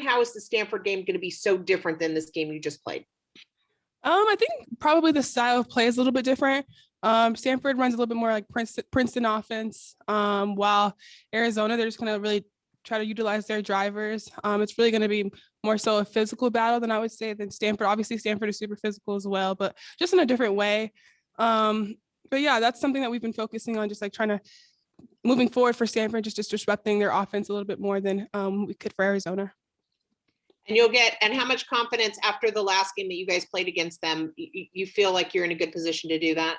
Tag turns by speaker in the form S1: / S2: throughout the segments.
S1: how is the Stanford game going to be so different than this game you just played?
S2: I think probably the style of play is a little bit different. Stanford runs a little bit more like Princeton offense, while Arizona, they're just going to really try to utilize their drivers. It's really going to be more so a physical battle than I would say than Stanford. Obviously, Stanford is super physical as well, but just in a different way. But yeah, that's something that we've been focusing on, just like trying to moving forward for Stanford, just disrupting their offense a little bit more than we could for Arizona.
S1: And how much confidence after the last game that you guys played against them, you feel like you're in a good position to do that?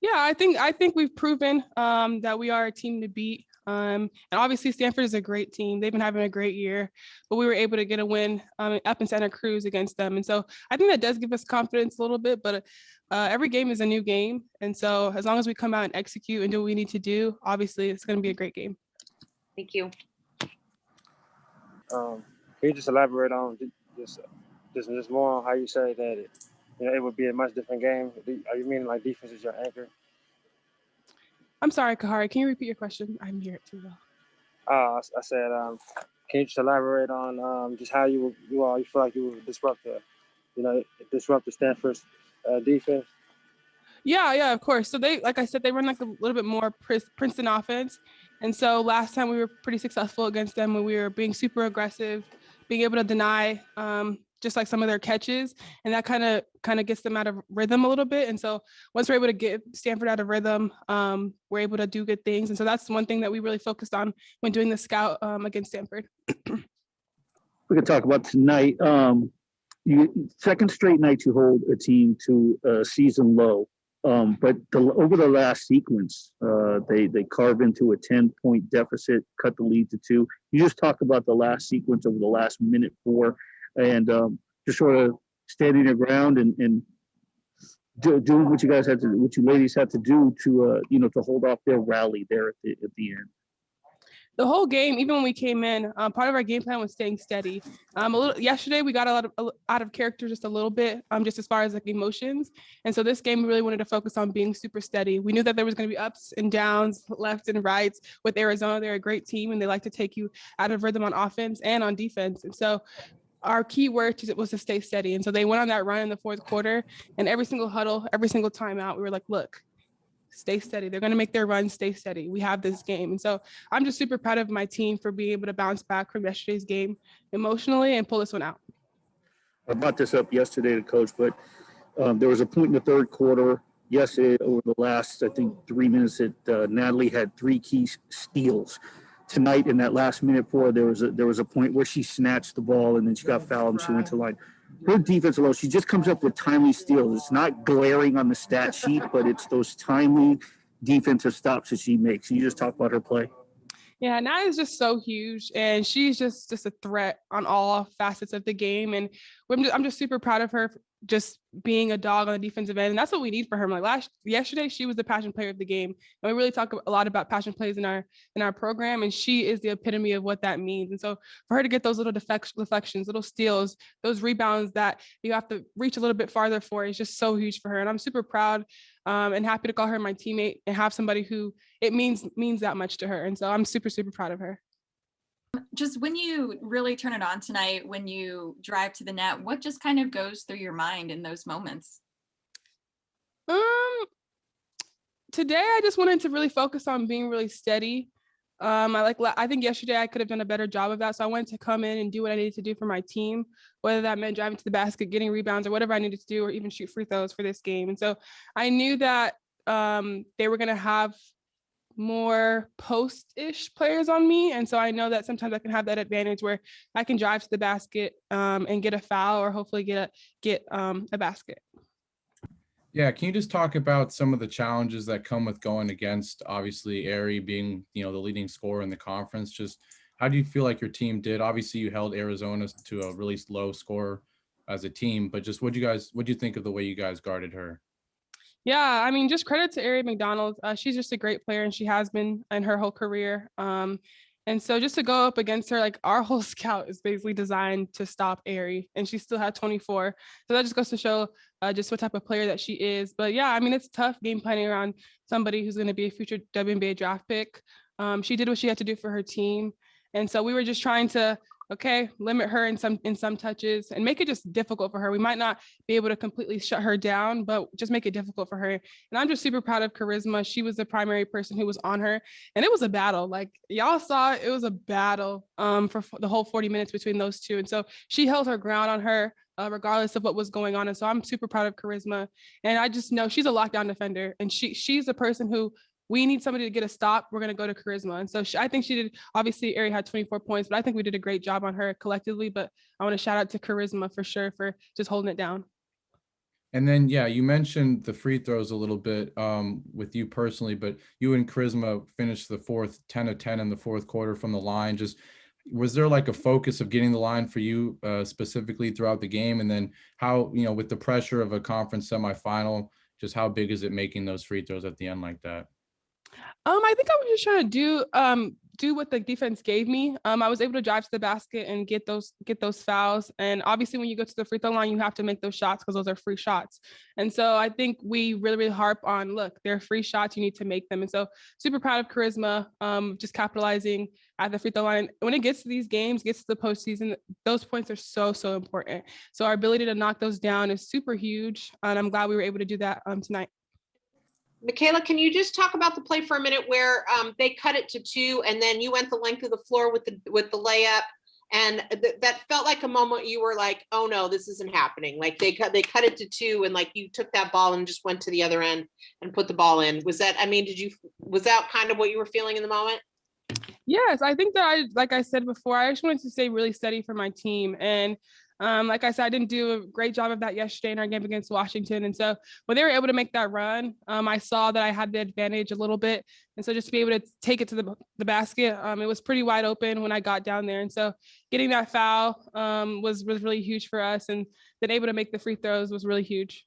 S2: Yeah, I think we've proven that we are a team to beat. And obviously Stanford is a great team. They've been having a great year, but we were able to get a win up in Santa Cruz against them. And so I think that does give us confidence a little bit, but every game is a new game. And so as long as we come out and execute and do what we need to do, obviously it's going to be a great game.
S1: Thank you.
S3: Can you just elaborate on just more on how you say that it would be a much different game? Are you meaning like defense is your anchor?
S2: I'm sorry, Kahari. Can you repeat your question? I didn't hear it too well.
S3: I said, can you just elaborate on just how you feel like you would disrupt the Stanford's defense?
S2: Yeah, of course. So they, like I said, they run like a little bit more Princeton offense. And so last time we were pretty successful against them when we were being super aggressive, being able to deny just like some of their catches. And that kind of gets them out of rhythm a little bit. And so once we're able to get Stanford out of rhythm, we're able to do good things. And so that's one thing that we really focused on when doing the scout against Stanford.
S4: We could talk about tonight. Second straight night you hold a team to a season low. But over the last sequence, they carve into a 10-point deficit, cut the lead to 2. You just talk about the last sequence over the last minute 4, and just sort of standing your ground and doing what you guys had to, what you ladies had to do to to hold off their rally there at the end.
S2: The whole game, even when we came in, part of our game plan was staying steady. Yesterday, we got out of character just a little bit, just as far as like emotions. And so this game, we really wanted to focus on being super steady. We knew that there was going to be ups and downs, left and rights with Arizona. They're a great team, and they like to take you out of rhythm on offense and on defense. And so our key word was to stay steady. And so they went on that run in the fourth quarter, and every single huddle, every single timeout, we were like, look, stay steady. They're going to make their run, stay steady. We have this game. And so I'm just super proud of my team for being able to bounce back from yesterday's game emotionally and pull this one out.
S4: I brought this up yesterday to Coach, but there was a point in the third quarter yesterday over the last, I think, 3 minutes that Natalie had 3 key steals. Tonight in that last minute 4, there was a point where she snatched the ball and then she got fouled and she went to the line. Her defense alone, she just comes up with timely steals. It's not glaring on the stat sheet, but it's those timely defensive stops that she makes. Can you just talk about her play?
S2: Yeah, Nat is just so huge, and she's just a threat on all facets of the game. And I'm just super proud of her for just being a dog on the defensive end. And that's what we need for her. Like yesterday, she was the passion player of the game. And we really talk a lot about passion plays in our program. And she is the epitome of what that means. And so for her to get those little deflections, little steals, those rebounds that you have to reach a little bit farther for is just so huge for her. And I'm super proud and happy to call her my teammate and have somebody who it means that much to her. And so I'm super, super proud of her.
S5: Just when you really turn it on tonight, when you drive to the net, what just kind of goes through your mind in those moments?
S2: Today I just wanted to really focus on being really steady. I think yesterday I could have done a better job of that. So I wanted to come in and do what I needed to do for my team, whether that meant driving to the basket, getting rebounds, or whatever I needed to do, or even shoot free throws for this game. And so I knew that they were going to have more post-ish players on me. And so I know that sometimes I can have that advantage where I can drive to the basket and get a foul or hopefully get a basket.
S6: Yeah, can you just talk about some of the challenges that come with going against, obviously, Ariya being, the leading scorer in the conference? Just how do you feel like your team did? Obviously, you held Arizona to a really low score as a team, but just what'd you think of the way you guys guarded her?
S2: Yeah, I mean, just credit to Ariya McDonald. She's just a great player, and she has been in her whole career. And so just to go up against her, like our whole scout is basically designed to stop Ariya, and she still had 24. So that just goes to show just what type of player that she is. But yeah, I mean, it's tough game planning around somebody who's going to be a future WNBA draft pick. She did what she had to do for her team. And so we were just trying to Okay, limit her in some touches and make it just difficult for her. We might not be able to completely shut her down, but just make it difficult for her. And I'm just super proud of Charisma. She was the primary person who was on her, and it was a battle. Like y'all saw, it was a battle for the whole 40 minutes between those two. And so she held her ground on her. Regardless of what was going on. And so I'm super proud of Charisma. And I just know she's a lockdown defender. And she's the person who we need somebody to get a stop. We're going to go to Charisma. And so I think she did, obviously Ariya had 24 points, but I think we did a great job on her collectively. But I want to shout out to Charisma for sure for just holding it down.
S6: And then, yeah, you mentioned the free throws a little bit with you personally, but you and Charisma finished the 10 of 10 in the fourth quarter from the line. Just was there like a focus of getting the line for you specifically throughout the game? And then how, with the pressure of a conference semifinal, just how big is it making those free throws at the end like that?
S2: I think I was just trying to do what the defense gave me. I was able to drive to the basket and get those fouls. And obviously when you go to the free throw line, you have to make those shots because those are free shots. And so I think we really, really harp on, look, they're free shots, you need to make them. And so super proud of Charisma, just capitalizing at the free throw line. When it gets to these games, gets to the postseason, those points are so, so important. So our ability to knock those down is super huge. And I'm glad we were able to do that tonight.
S1: Michaela, can you just talk about the play for a minute where they cut it to 2 and then you went the length of the floor with the layup, and that felt like a moment you were like, oh no, this isn't happening. Like they cut it to 2 and like you took that ball and just went to the other end and put the ball in. Was that kind of what you were feeling in the moment?
S2: Yes, I think that like I said before, I just wanted to stay really steady for my team. And like I said, I didn't do a great job of that yesterday in our game against Washington. And so when they were able to make that run, I saw that I had the advantage a little bit. And so just to be able to take it to the basket, it was pretty wide open when I got down there. And so getting that foul was really huge for us. And then able to make the free throws was really huge.